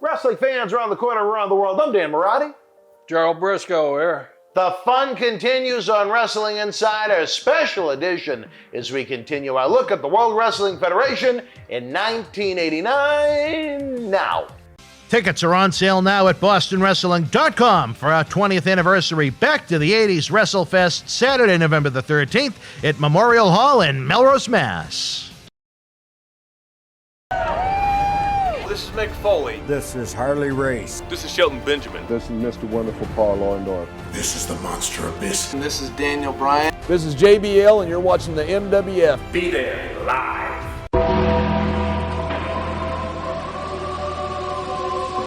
Wrestling fans around the corner, around the world, I'm Dan Marty. Gerald Brisco here. The fun continues on Wrestling Insider Special Edition as we continue our look at the World Wrestling Federation in 1989 now. Tickets are on sale now at bostonwrestling.com for our 20th anniversary Back to the 80s WrestleFest, Saturday, November the 13th at Memorial Hall in Melrose, Mass. This is Mick Foley. This is Harley Race. This is Shelton Benjamin. This is Mr. Wonderful Paul Orndorff. This is the Monster Abyss. And this is Daniel Bryan. This is JBL, and you're watching the MWF. Be there live.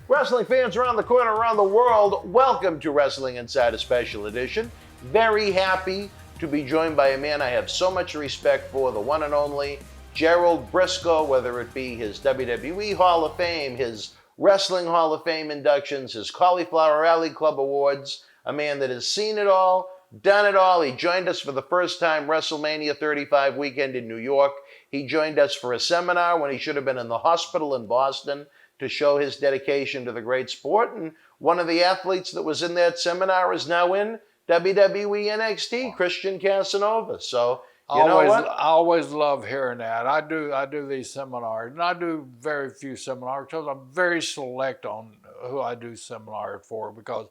Wrestling fans around the corner, around the world, welcome to Wrestling Insider Special Edition. Very happy to be joined by a man I have so much respect for, the one and only Gerald Brisco, whether it be his WWE Hall of Fame, his Wrestling Hall of Fame inductions, his Cauliflower Alley Club Awards, a man that has seen it all, done it all. He joined us for the first time WrestleMania 35 weekend in New York. He joined us for a seminar when he should have been in the hospital in Boston to show his dedication to the great sport. And one of the athletes that was in that seminar is now in WWE NXT, Christian Casanova. So, you know what? I always love hearing that. I do these seminars, and I do very few seminars because I'm very select on who I do seminars for. Because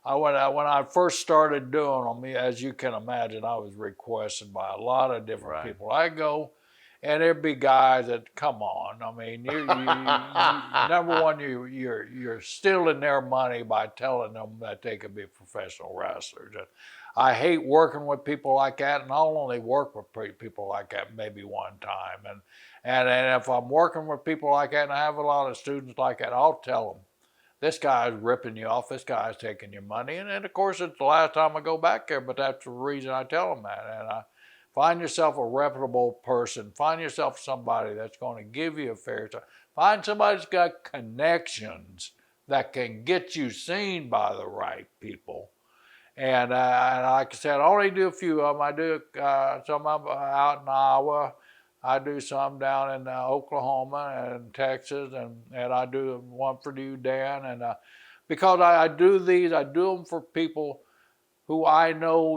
when I first started doing them, as you can imagine, I was requested by a lot of different people. I go, and there'd be guys that, come on. I mean, you number one, you're stealing their money by telling them that they could be professional wrestlers. And I hate working with people like that, and I'll only work with people like that maybe one time. And if I'm working with people like that, and I have a lot of students like that, I'll tell them, this guy's ripping you off, this guy's taking your money. And of course, it's the last time I go back there, but that's the reason I tell them that. And find yourself a reputable person. Find yourself somebody that's going to give you a fair time. Find somebody that's got connections that can get you seen by the right people. And like I said, I only do a few of them. I do some out in Iowa. I do some down in Oklahoma and Texas, and I do one for you, Dan. And because I do these, I do them for people who I know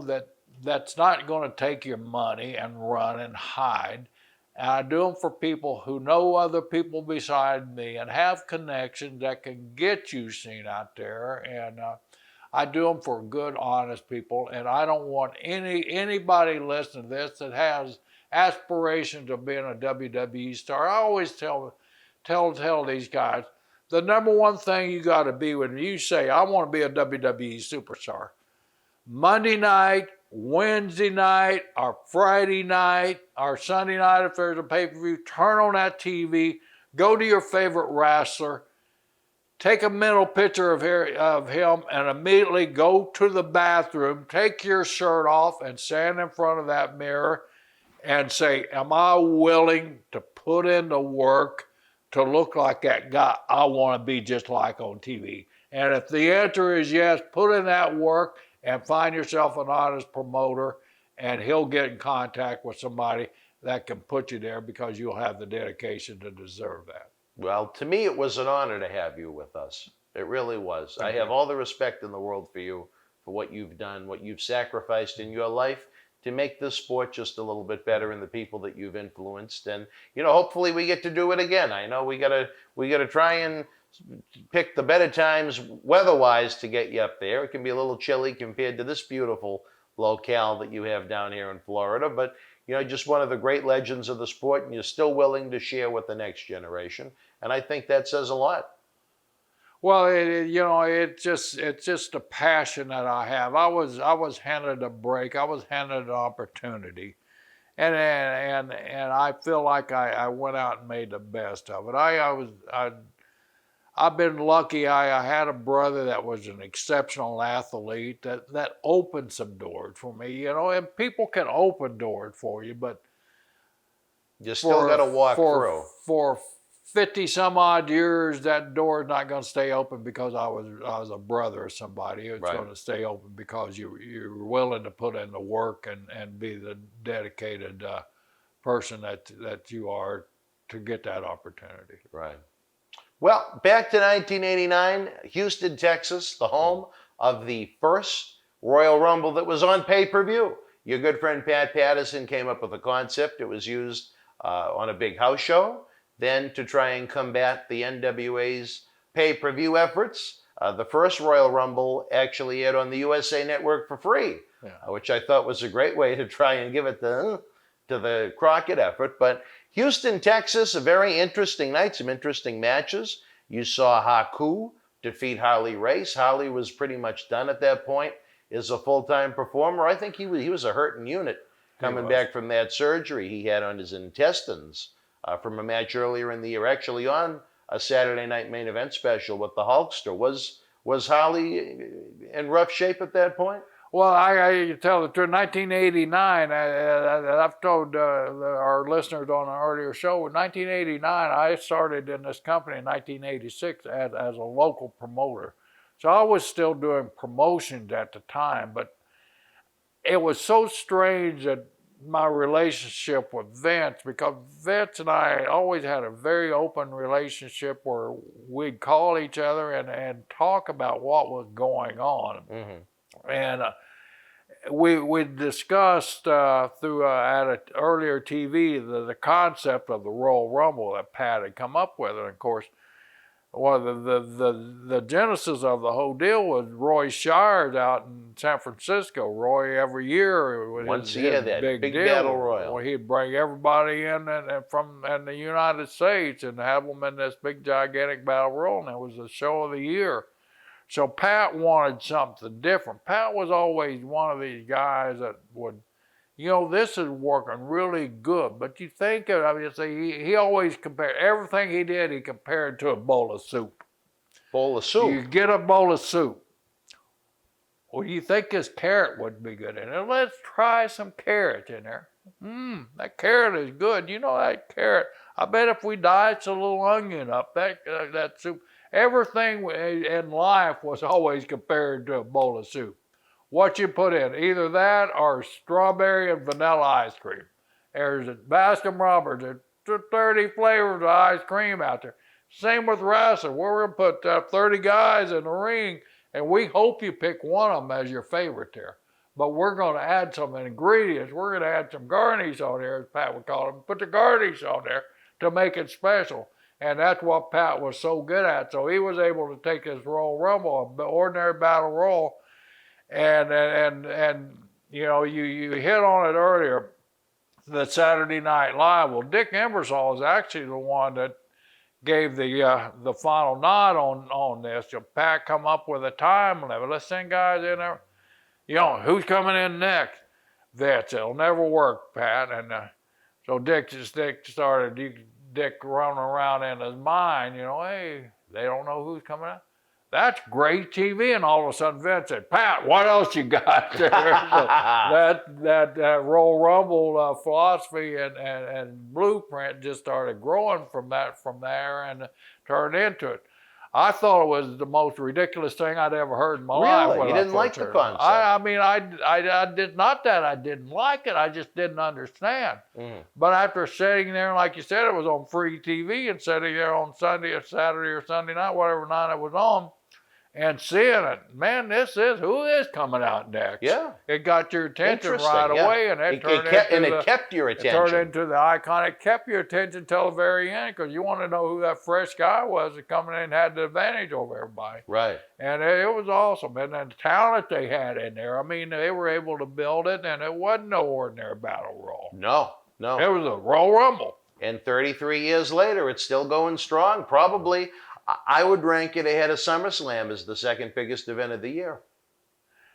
that's not going to take your money and run and hide. And I do them for people who know other people beside me and have connections that can get you seen out there. And I do them for good, honest people, and I don't want anybody listening to this that has aspirations of being a WWE star. I always tell these guys, the number one thing you got to be when you say, I want to be a WWE superstar, Monday night, Wednesday night, or Friday night, or Sunday night if there's a pay-per-view, turn on that TV, go to your favorite wrestler, take a mental picture of him and immediately go to the bathroom, take your shirt off and stand in front of that mirror and say, am I willing to put in the work to look like that guy I want to be just like on TV? And if the answer is yes, put in that work and find yourself an honest promoter, and he'll get in contact with somebody that can put you there because you'll have the dedication to deserve that. Well, to me, it was an honor to have you with us. It really was. I have all the respect in the world for you, for what you've done, what you've sacrificed in your life to make this sport just a little bit better and the people that you've influenced. And, you know, hopefully we get to do it again. I know we gotta try and pick the better times weather-wise to get you up there. It can be a little chilly compared to this beautiful locale that you have down here in Florida, but you know, just one of the great legends of the sport, and you're still willing to share with the next generation. And I think that says a lot. Well, it's just a passion that I have. I was handed a break. I was handed an opportunity, and I feel like I went out and made the best of it. I've been lucky. I had a brother that was an exceptional athlete that opened some doors for me, you know, and people can open doors for you, but you still got to walk through. For 50 some odd years, that door is not going to stay open because I was a brother of somebody. It's going to stay open because you're willing to put in the work and be the dedicated person that you are to get that opportunity. Right. Well, back to 1989, Houston, Texas, the home of the first Royal Rumble that was on pay-per-view. Your good friend Pat Patterson came up with a concept. It was used on a big house show. Then to try and combat the NWA's pay-per-view efforts, the first Royal Rumble actually aired on the USA Network for free, which I thought was a great way to try and give it to the Crockett effort. But Houston, Texas, a very interesting night, some interesting matches. You saw Haku defeat Harley Race. Harley was pretty much done at that point as a full-time performer. I think he was a hurting unit coming back from that surgery he had on his intestines from a match earlier in the year, actually on a Saturday night main event special with the Hulkster. Was Harley in rough shape at that point? Well, I tell the truth, 1989, I've told our listeners on an earlier show, in 1989, I started in this company in 1986 as a local promoter. So I was still doing promotions at the time, but it was so strange that my relationship with Vince, because Vince and I always had a very open relationship where we'd call each other and talk about what was going on. Mm-hmm. And we discussed through at an earlier TV the concept of the Royal Rumble that Pat had come up with. And of course, one of the genesis of the whole deal was Roy Shires out in San Francisco. Roy every year once his that big deal, battle royal. Well, he'd bring everybody in and from the United States and have them in this big gigantic battle royal, and it was the show of the year. So Pat wanted something different. Pat was always one of these guys that would, this is working really good. But you think of, he always compared, everything he did, he compared to a bowl of soup. Bowl of soup? You get a bowl of soup. Well, you think this carrot would be good in it. Let's try some carrots in there. That carrot is good. That carrot, I bet if we diced a little onion up, that soup, everything in life was always compared to a bowl of soup. What you put in, either that or strawberry and vanilla ice cream. There's Baskin Robbins, there's 30 flavors of ice cream out there. Same with wrestling. We're going to put 30 guys in the ring, and we hope you pick one of them as your favorite there. But we're going to add some ingredients. We're going to add some garnish on there, as Pat would call them. Put the garnish on there to make it special. And that's what Pat was so good at. So he was able to take his Royal Rumble, an ordinary battle royal, and you hit on it earlier, the Saturday Night Live. Well, Dick Ebersol is actually the one that gave the final nod on this. Pat come up with a time limit. Let's send guys in there. Who's coming in next? Vince. It'll never work, Pat. And so Dick started. Dick running around in his mind, hey, they don't know who's coming out. That's great TV. And all of a sudden Vince said, Pat, what else you got there? So that Royal Rumble philosophy and blueprint just started growing from there and turned into it. I thought it was the most ridiculous thing I'd ever heard in my life. Really? You didn't like the concept? I did not that I didn't like it. I just didn't understand. But after sitting there, like you said, it was on free TV, and sitting there on Sunday or Saturday or Sunday night, whatever night it was on, and seeing it, man, who is coming out next? Yeah. It got your attention right away, and it kept your attention. It turned into the icon. It kept your attention till the very end, because you want to know who that fresh guy was that coming in and had the advantage over everybody. Right. And it was awesome. And the talent they had in there, they were able to build it, and it wasn't no ordinary battle royal. No. It was a Royal Rumble. And 33 years later, it's still going strong. Probably, I would rank it ahead of SummerSlam as the second biggest event of the year.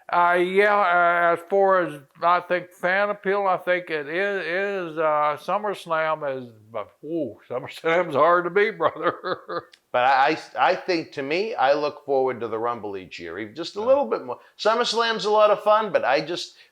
As far as I think fan appeal, I think it is SummerSlam is. SummerSlam's hard to beat, brother. But I think, to me, I look forward to the Rumble each year, just a little bit more. SummerSlam's a lot of fun, but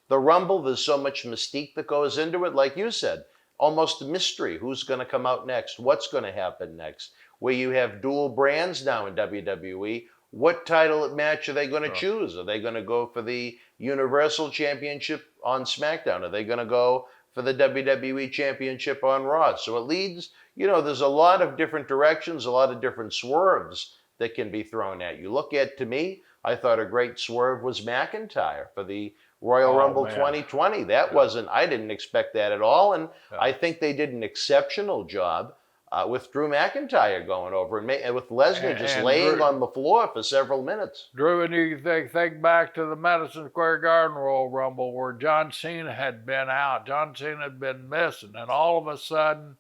the Rumble, there's so much mystique that goes into it. Like you said, almost a mystery. Who's going to come out next? What's going to happen next? Where you have dual brands now in WWE. What title match are they going to choose? Are they going to go for the Universal Championship on SmackDown? Are they going to go for the WWE Championship on Raw. So it leads, there's a lot of different directions, a lot of different swerves that can be thrown at you. Look at, to me, I thought a great swerve was McIntyre for the Royal Rumble 2020. That wasn't, I didn't expect that at all. And I think they did an exceptional job with Drew McIntyre going over and with Lesnar just laying on the floor for several minutes. Drew, and you think back to the Madison Square Garden Royal Rumble where John Cena had been out. John Cena had been missing. And all of a sudden,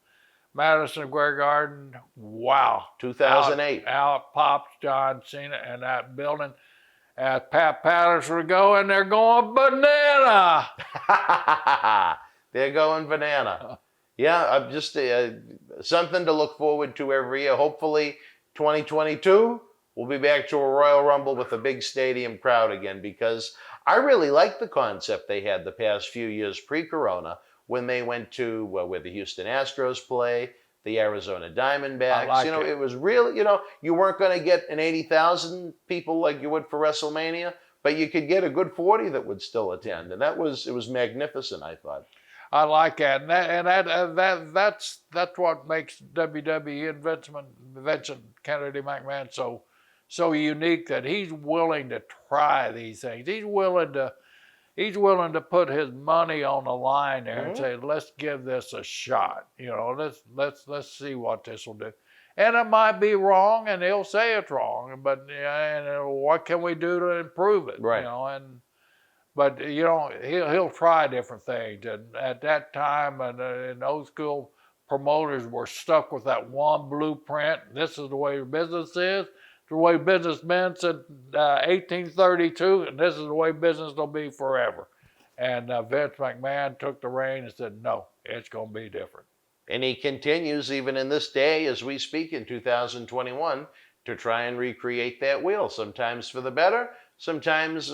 Madison Square Garden, wow. 2008. Out pops John Cena and that building. As Pat Patterson would go, and they're going banana. They're going banana. Yeah, I'm just something to look forward to every year. Hopefully, 2022, we'll be back to a Royal Rumble with a big stadium crowd again, because I really like the concept they had the past few years pre-corona when they went to where the Houston Astros play, the Arizona Diamondbacks. It was really, you weren't going to get an 80,000 people like you would for WrestleMania, but you could get a good 40 that would still attend, and it was magnificent, I thought. I like that, and that's what makes WWE and Vincent Kennedy McMahon so unique, that he's willing to try these things. He's willing to put his money on the line there and say, let's give this a shot. Let's see what this will do. And it might be wrong, and he'll say it's wrong, but what can we do to improve it? Right. But he'll try different things. And at that time, and old school promoters were stuck with that one blueprint. This is the way business is. The way business been since 1832, and this is the way business will be forever. And Vince McMahon took the reign and said, no, it's going to be different. And he continues even in this day as we speak in 2021 to try and recreate that wheel, sometimes for the better. Sometimes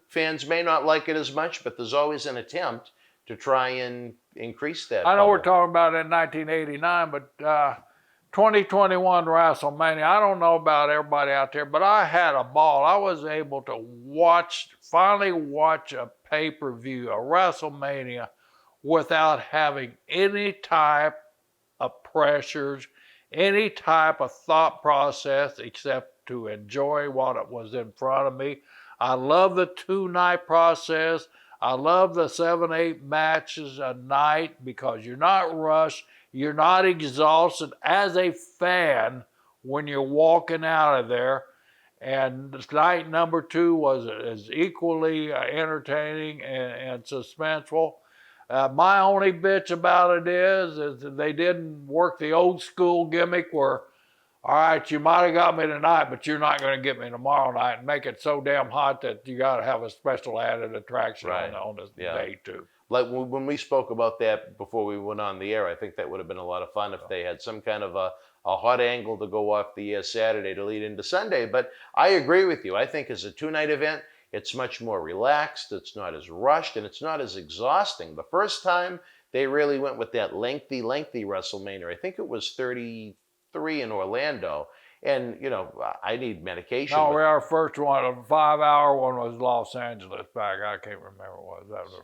fans may not like it as much, but there's always an attempt to try and increase that. I know we're talking about it in 1989, but 2021 WrestleMania, I don't know about everybody out there, but I had a ball. I was able to finally watch a pay-per-view, a WrestleMania, without having any type of pressures, any type of thought process, except to enjoy what was in front of me. I love the 2-night process. I love the 7-8 matches a night because you're not rushed. You're not exhausted as a fan when you're walking out of there. And night number 2 was as equally entertaining and suspenseful. My only bitch about it is that they didn't work the old school gimmick where, all right, you might have got me tonight, but you're not going to get me tomorrow night, and make it so damn hot that you got to have a special added attraction on this day too. Like when we spoke about that before we went on the air, I think that would have been a lot of fun if they had some kind of a hot angle to go off the air Saturday to lead into Sunday. But I agree with you. I think as a 2-night event, it's much more relaxed, it's not as rushed, and it's not as exhausting. The first time they really went with that lengthy WrestleMania, I think it was 33 in Orlando. And, I need medication. No, our first one, a 5-hour one, was Los Angeles back. I can't remember what that was. The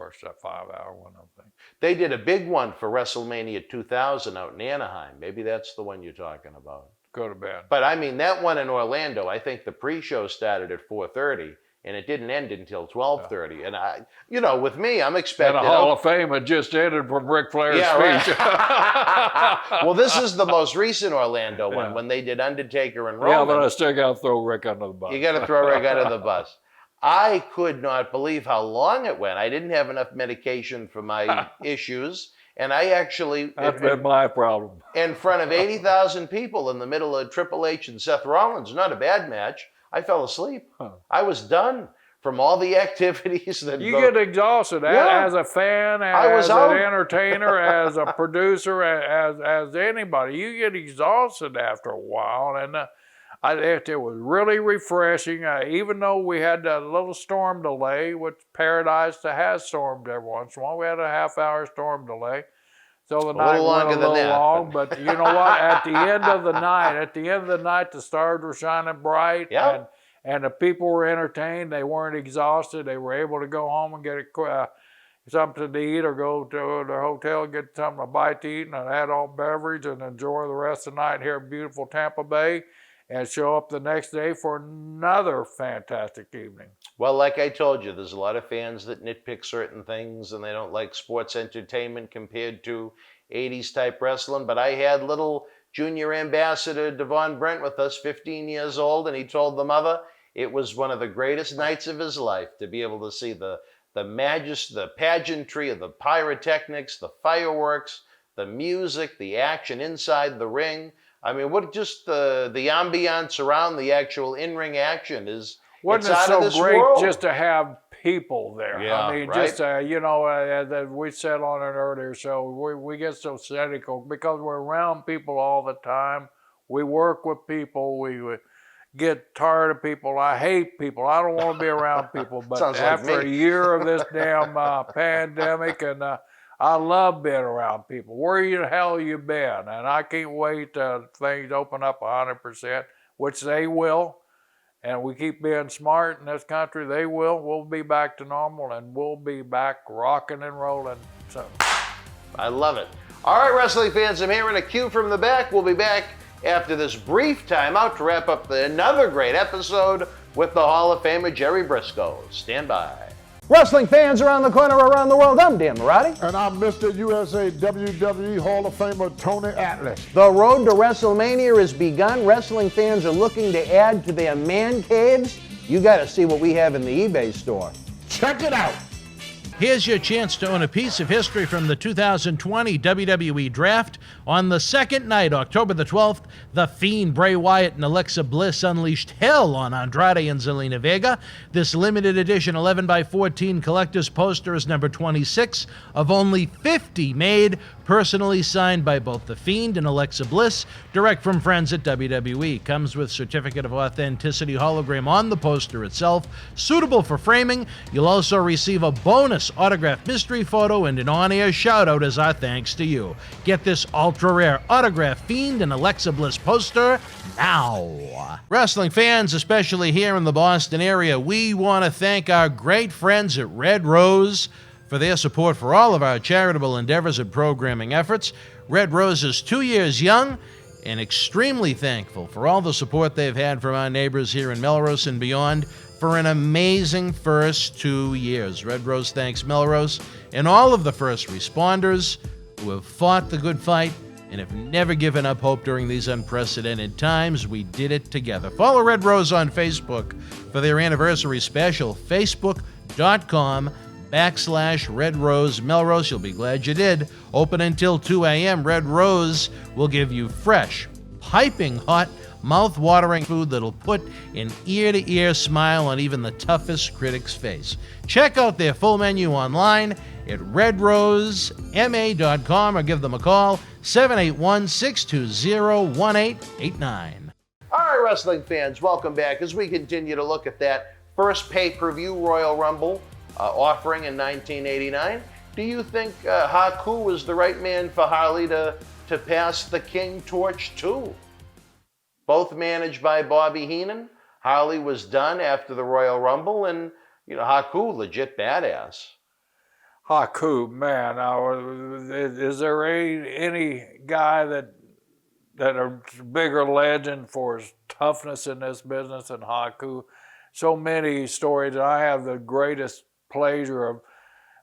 first 5-hour one, I think. They did a big one for WrestleMania 2000 out in Anaheim. Maybe that's the one you're talking about. Could have been. But I mean, that one in Orlando, I think the pre-show started at 4:30 and it didn't end until 12:30. And with me, I'm expecting. And the Hall of Fame had just ended from Ric Flair's speech. Right. Well, this is the most recent Orlando one when they did Undertaker and Roman. Yeah, but I still got to throw Rick under the bus. You got to throw Rick under the bus. I could not believe how long it went. I didn't have enough medication for my issues. And I actually... That's been my problem. In front of 80,000 people in the middle of Triple H and Seth Rollins, not a bad match, I fell asleep. I was done from all the activities that... You get exhausted as a fan, as an entertainer, as a producer, as anybody. You get exhausted after a while. And it was really refreshing. Even though we had a little storm delay, which Paradise has stormed every once in a while, we had a half-hour storm delay. So the night went a little long, but you know what? At the end of the night, the stars were shining bright, and the people were entertained. They weren't exhausted. They were able to go home and something to eat or go to the hotel and get something to bite to eat and an adult beverage and enjoy the rest of the night here in beautiful Tampa Bay and show up the next day for another fantastic evening. Well, like I told you, there's a lot of fans that nitpick certain things and they don't like sports entertainment compared to 80s type wrestling. But I had little junior ambassador Devon Brent with us, 15 years old, and he told the mother it was one of the greatest nights of his life to be able to see the majesty, the pageantry of the pyrotechnics, the fireworks, the music, the action inside the ring. I mean, what just the ambiance around the actual in-ring action is. Wasn't it so great just to have people there? Yeah, I mean, right? just that we said on an earlier show, we get so cynical because we're around people all the time. We work with people. We get tired of people. I hate people. I don't want to be around people. But after a year of this damn pandemic, and I love being around people. Where the hell you been? And I can't wait till things open up 100%, which they will. And we keep being smart in this country, they will. We'll be back to normal, and we'll be back rocking and rolling soon. I love it. All right, wrestling fans, I'm hearing a cue from the back. We'll be back after this brief timeout to wrap up another great episode with the Hall of Famer Gerald Brisco. Stand by. Wrestling fans around the corner, around the world, I'm Dan Marty. And I'm Mr. USA WWE Hall of Famer Tony Atlas. The road to WrestleMania has begun. Wrestling fans are looking to add to their man caves. You got to see what we have in the eBay store. Check it out. Here's your chance to own a piece of history from the 2020 WWE Draft. On the second night, October the 12th, The Fiend, Bray Wyatt, and Alexa Bliss unleashed hell on Andrade and Zelina Vega. This limited edition 11x14 collector's poster is number 26 of only 50 made, personally signed by both The Fiend and Alexa Bliss, direct from friends at WWE. Comes with certificate of authenticity hologram on the poster itself, suitable for framing. You'll also receive a bonus autographed mystery photo and an on-air shout-out as our thanks to you. Get this ultra-rare autographed Fiend and Alexa Bliss poster now. Wrestling fans, especially here in the Boston area, we want to thank our great friends at Red Rose for their support for all of our charitable endeavors and programming efforts. Red Rose is 2 years young and extremely thankful for all the support they've had from our neighbors here in Melrose and beyond for an amazing first 2 years. Red Rose thanks Melrose and all of the first responders who have fought the good fight and have never given up hope during these unprecedented times. We did it together. Follow Red Rose on Facebook for their anniversary special, facebook.com/Red Rose Melrose. You'll be glad you did. Open until 2 a.m. Red Rose will give you fresh, piping hot, mouth-watering food that'll put an ear-to-ear smile on even the toughest critic's face. Check out their full menu online at redrosema.com or give them a call, 781-620-1889. All right, wrestling fans, welcome back as we continue to look at that first pay-per-view Royal Rumble offering in 1989. Do you think Haku was the right man for Harley to pass the King torch to? Both managed by Bobby Heenan. Harley was done after the Royal Rumble, and Haku, legit badass. Haku, man, is there any guy that a bigger legend for his toughness in this business than Haku? So many stories. I have the greatest pleasure of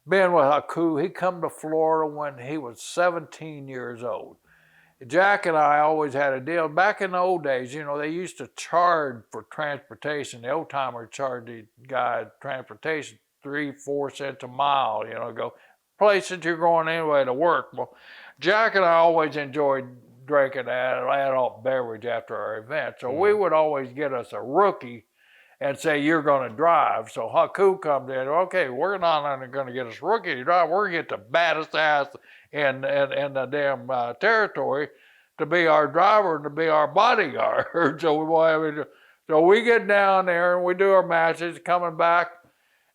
being with Haku. He come to Florida when he was 17 years old. Jack and I always had a deal. Back in the old days, they used to charge for transportation. The old-timer charged the guy transportation 3-4 cents a mile, go places you're going anyway to work. Well, Jack and I always enjoyed drinking adult beverage after our event. So we would always get us a rookie and say, you're going to drive. So Haku comes in, okay, we're not going to get us a rookie to drive. We're going to get the baddest ass in the damn territory to be our driver and to be our bodyguard. So we get down there and we do our matches, coming back.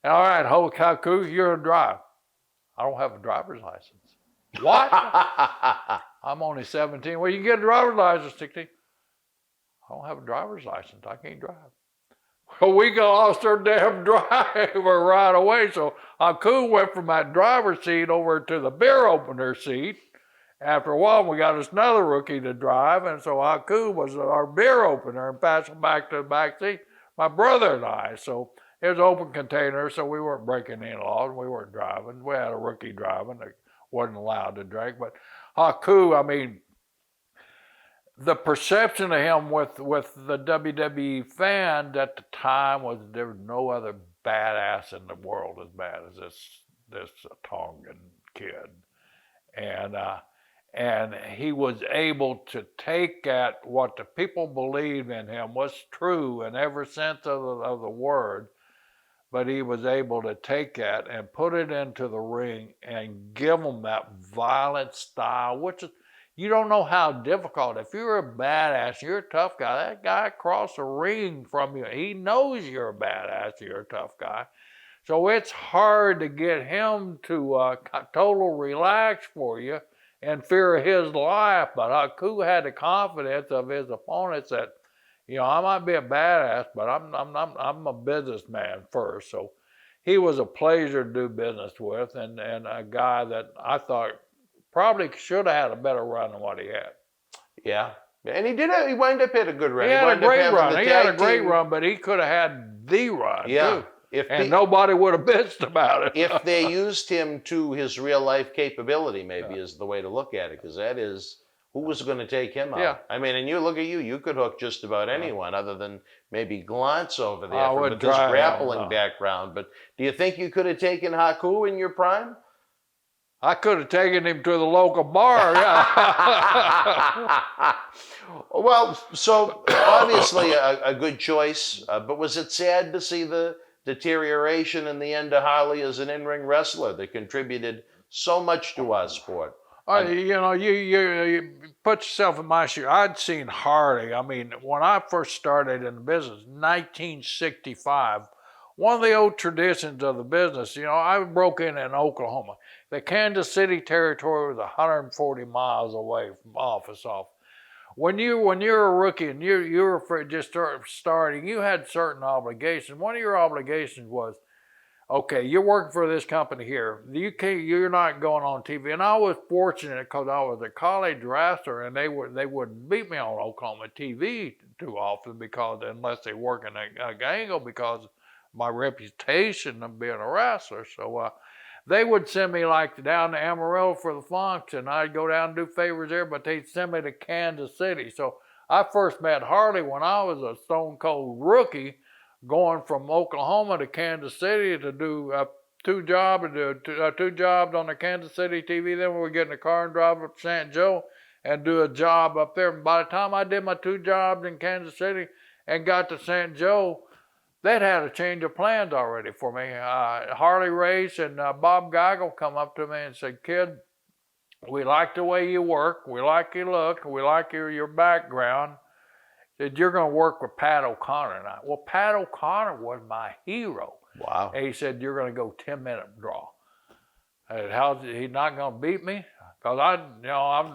And all right, Haku, you're a drive. I don't have a driver's license. What? I'm only 17. Well, you can get a driver's license, 16. I don't have a driver's license. I can't drive. We lost our damn driver right away. So Haku went from that driver's seat over to the beer opener seat. After a while, we got us another rookie to drive, and so Haku was our beer opener and passed him back to the back seat, my brother and I. So it was an open container, so we weren't breaking any laws. We weren't driving. We had a rookie driving that wasn't allowed to drink. But Haku, I mean, the perception of him with the WWE fan at the time was there was no other badass in the world as bad as this Tongan kid, and he was able to take at what the people believed in him was true in every sense of the word, but he was able to take that and put it into the ring and give them that violent style, which is, you don't know how difficult. If you're a badass, you're a tough guy, that guy across the ring from you, he knows you're a badass, you're a tough guy. So it's hard to get him to total relax for you in fear of his life. But Haku had the confidence of his opponents that, you know, I might be a badass, but I'm a businessman first. So he was a pleasure to do business with, and a guy that I thought probably should have had a better run than what he had. Yeah. And he did. He wound up had a good run. He had a great run. He had a great team. run, but he could have had the run too. And nobody would have bitched about it. If they used him to his real life capability, maybe is the way to look at it, because that is who was going to take him out. Yeah. I mean, and you look at you could hook just about anyone other than maybe Glantz over there I would with his try, grappling background. But do you think you could have taken Haku in your prime? I could have taken him to the local bar, yeah. Well, so obviously a good choice, but was it sad to see the deterioration in the end of Harley as an in-ring wrestler that contributed so much to our sport? You know, you put yourself in my shoes. I'd seen Harley. I mean, when I first started in the business, 1965, one of the old traditions of the business, you know, I broke in Oklahoma. The Kansas City territory was 140 miles away from office. When you're a rookie and you were just starting, you had certain obligations. One of your obligations was, okay, you're working for this company here. You're not going on TV. And I was fortunate because I was a college wrestler, and they wouldn't beat me on Oklahoma TV too often because unless they work in a angle because of my reputation of being a wrestler. So they would send me like down to Amarillo for the function. I'd go down and do favors there, but they'd send me to Kansas City. So I first met Harley when I was a stone cold rookie, going from Oklahoma to Kansas City to do two jobs on the Kansas City TV. Then we would get in the car and drive up to St. Joe and do a job up there. And by the time I did my 2 jobs in Kansas City and got to St. Joe, they'd had a change of plans already for me. Harley Race and Bob Geigel come up to me and said, "Kid, we like the way you work. We like your look. We like your background. Said, you're going to work with Pat O'Connor now." Well, Pat O'Connor was my hero. Wow. And he said, "You're going to go 10-minute draw." I said, "How's he not going to beat me?" Because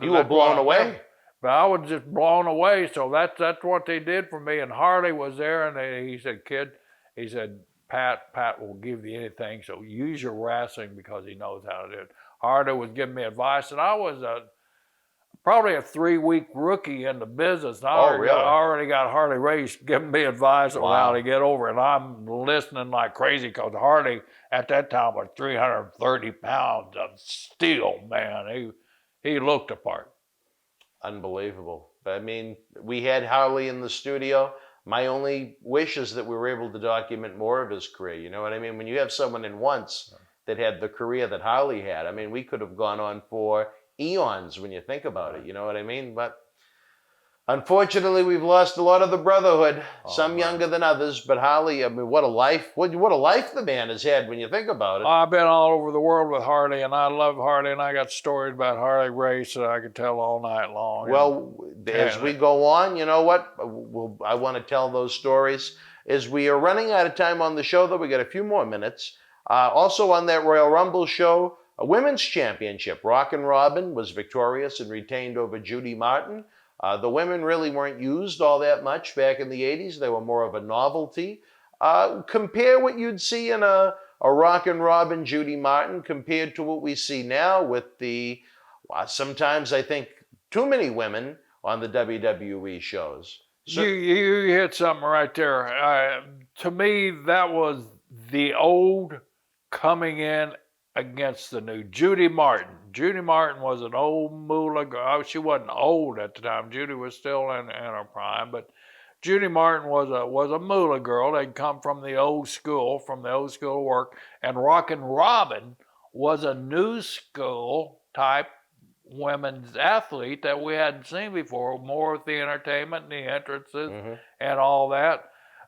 you were blown away. But I was just blown away. So that's what they did for me. And Harley was there, and he said, "Kid," he said, Pat will give you anything. So use your wrestling because he knows how to do it." Harley was giving me advice, and I was probably a 3-week rookie in the business. I already got Harley Race giving me advice on how to get over it. And I'm listening like crazy because Harley at that time was 330 pounds of steel, man. He looked the part. Unbelievable. But I mean, we had Harley in the studio. My only wish is that we were able to document more of his career. You know what I mean? When you have someone in once that had the career that Harley had, I mean, we could have gone on for eons when you think about it, you know what I mean? But unfortunately, we've lost a lot of the brotherhood, some younger than others, but Harley, I mean, what a life the man has had when you think about it. I've been all over the world with Harley, and I love Harley, and I got stories about Harley Race that I could tell all night long. Well, as we go on, you know what? I want to tell those stories. As we are running out of time on the show, though, we got a few more minutes. Also on that Royal Rumble show, a women's championship. Rockin' Robin was victorious and retained over Judy Martin. The women really weren't used all that much back in the 80s. They were more of a novelty. Compare what you'd see in a Rockin' Robin, Judy Martin, compared to what we see now with the, sometimes I think, too many women on the WWE shows. So, you hit something right there. To me, that was the old coming in against the new. Judy Martin. Judy Martin was an old moolah girl. She wasn't old at the time. Judy was still in her prime, but Judy Martin was a moolah girl. They'd come from the old school work. And Rockin' Robin was a new school type women's athlete that we hadn't seen before, more with the entertainment and the entrances and all that.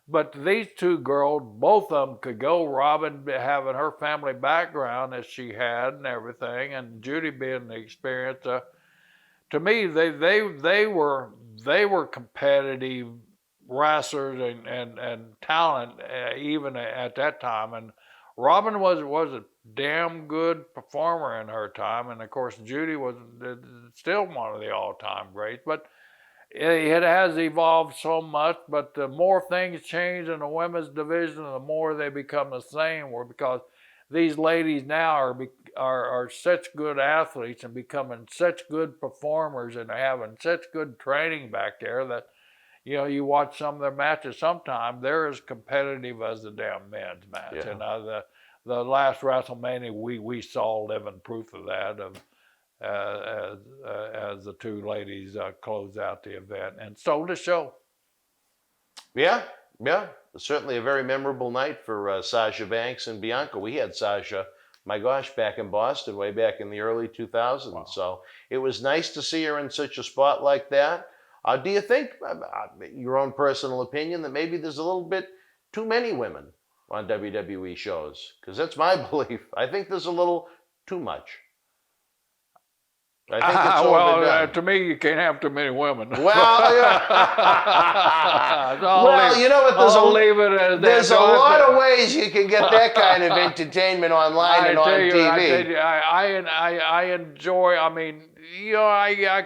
But these two girls, both of them could go. Robin having her family background that she had and everything, and Judy being the experience. To me, they were competitive wrestlers and talent even at that time. And Robin was a damn good performer in her time, and of course Judy was still one of the all-time greats. But it has evolved so much. But the more things change in the women's division, the more they become the same. Because these ladies now are such good athletes and becoming such good performers and having such good training back there that, you know, you watch some of their matches. Sometimes they're as competitive as the damn men's match. Yeah. And the last WrestleMania, we saw living proof of that, as the two ladies closed out the event and stole the show. Yeah. Certainly a very memorable night for Sasha Banks and Bianca. We had Sasha, my gosh, back in Boston way back in the early 2000s. Wow. So it was nice to see her in such a spot like that. Do you think, your own personal opinion, that maybe there's a little bit too many women on WWE shows? Because that's my belief. I think there's a little too much. I think it's overdone. To me, you can't have too many women. Well, yeah. Well, you know what? There's a lot of ways you can get that kind of entertainment online and on TV. I enjoy. I mean, you know, I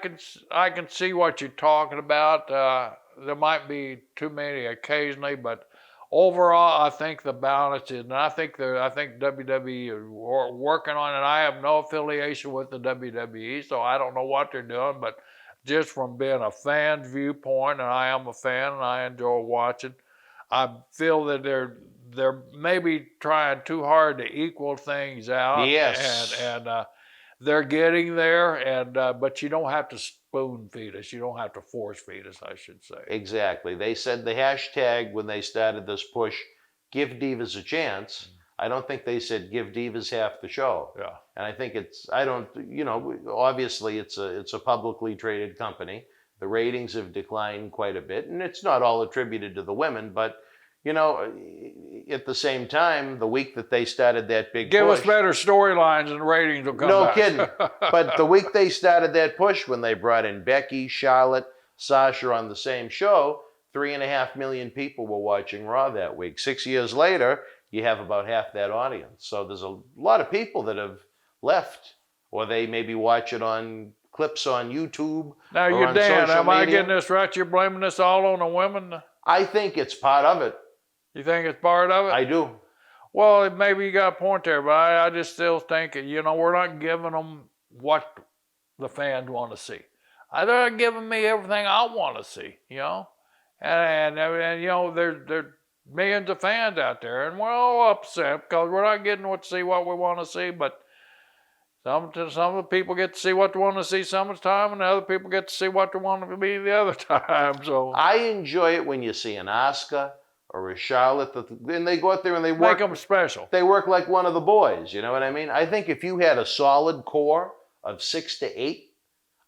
can see what you're talking about. There might be too many occasionally, but overall, I think the balance is, and I think WWE is working on it. I have no affiliation with the WWE, so I don't know what they're doing, but just from being a fan's viewpoint, and I am a fan and I enjoy watching, I feel that they're maybe trying too hard to equal things out. Yes. And they're getting there, but you don't have to spoon feed us. You don't have to force feed us, I should say. Exactly. They said the hashtag when they started this push, give divas a chance. I don't think they said give divas half the show. Yeah. And I think obviously it's a publicly traded company. The ratings have declined quite a bit, and it's not all attributed to the women, but you know, at the same time, the week that they started that big Give push... us better storylines and ratings will come back. No kidding. But the week they started that push, when they brought in Becky, Charlotte, Sasha on the same show, 3.5 million people were watching Raw that week. 6 years later, you have about half that audience. So there's a lot of people that have left, or they maybe watch it on clips on YouTube. Now, or you're on Dan, social am I media. getting this right? You're blaming this all on the women? I think it's part of it. You think it's part of it? I do. Well, maybe you got a point there, but I just still think, you know, we're not giving them what the fans want to see. They're not giving me everything I want to see, you know? And you know, there's millions of fans out there, and we're all upset because we're not getting to see what we want to see, but some of the people get to see what they want to see some of the time, and other people get to see what they want to be the other time. So I enjoy it when you see an Asuka or a Charlotte, and they go out there and they work. Make them special. They work like one of the boys, you know what I mean? I think if you had a solid core of 6 to 8,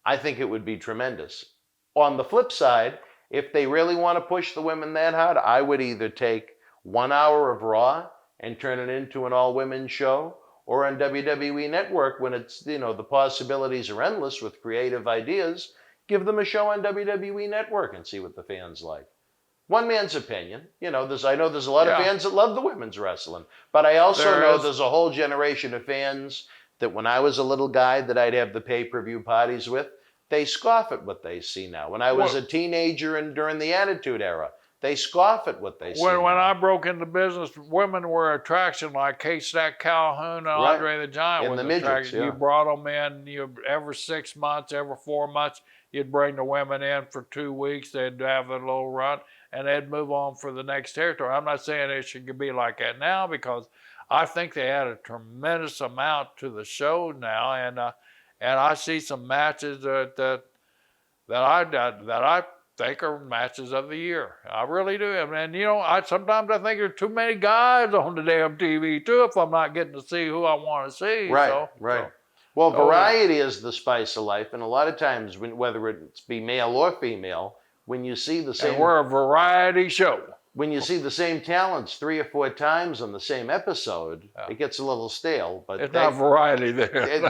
I think it would be tremendous. On the flip side, if they really want to push the women that hard, I would either take 1 hour of Raw and turn it into an all-women's show, or on WWE Network, when it's, you know, the possibilities are endless with creative ideas, give them a show on WWE Network and see what the fans like. One man's opinion. You know, I know there's a lot of fans that love the women's wrestling, but I also know there's a whole generation of fans that when I was a little guy that I'd have the pay-per-view parties with, they scoff at what they see now. When I was a teenager and during the Attitude Era, they scoff at what they see. When I broke into business, women were attraction, like K-Stack Calhoun and Andre the Giant And was the midgets, attraction. yeah. You brought them in, every 6 months, every 4 months, you'd bring the women in for 2 weeks, they'd have a little run, and they'd move on for the next territory. I'm not saying it should be like that now, because I think they add a tremendous amount to the show now, and I see some matches that I think are matches of the year. I really do. And sometimes I think there's too many guys on the damn TV too, if I'm not getting to see who I want to see. Right. Well, variety is the spice of life, and a lot of times, whether it's be male or female, when you see the same, and we're a variety show. When you see the same talents 3 or 4 times on the same episode, it gets a little stale. But it's not variety there.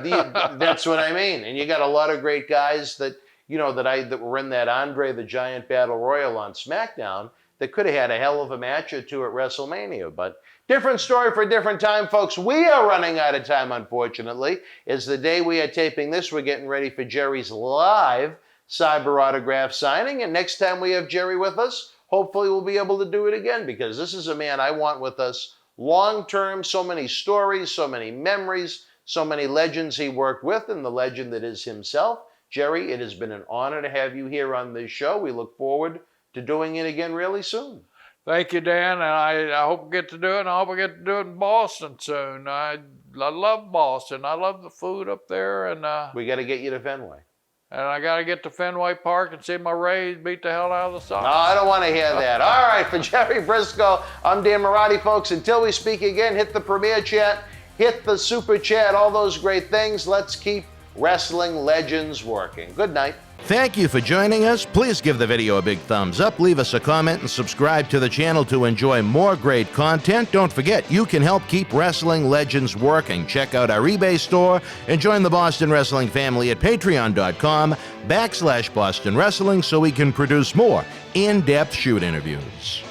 That's what I mean. And you got a lot of great guys that were in that Andre the Giant Battle Royal on SmackDown that could have had a hell of a match or two at WrestleMania. But different story for a different time, folks. We are running out of time, unfortunately. It's the day we are taping this. We're getting ready for Jerry's live Cyber autograph signing. And next time we have Jerry with us, hopefully we'll be able to do it again, because this is a man I want with us long-term. So many stories, so many memories, so many legends he worked with, and the legend that is himself. Jerry, it has been an honor to have you here on this show. We look forward to doing it again really soon. Thank you, Dan, and I hope we get to do it, and I hope we get to do it in Boston soon. I love Boston. I love the food up there, and we got to get you to Fenway. And I got to get to Fenway Park and see my Rays beat the hell out of the Sox. No, I don't want to hear that. All right, for Jerry Brisco, I'm Dan Marati, folks. Until we speak again, hit the Premier Chat, hit the Super Chat, all those great things. Let's keep wrestling legends working. Good night. Thank you for joining us. Please give the video a big thumbs up, leave us a comment, and subscribe to the channel to enjoy more great content. Don't forget, you can help keep wrestling legends working. Check out our eBay store and join the Boston Wrestling family at patreon.com/Boston Wrestling so we can produce more in-depth shoot interviews.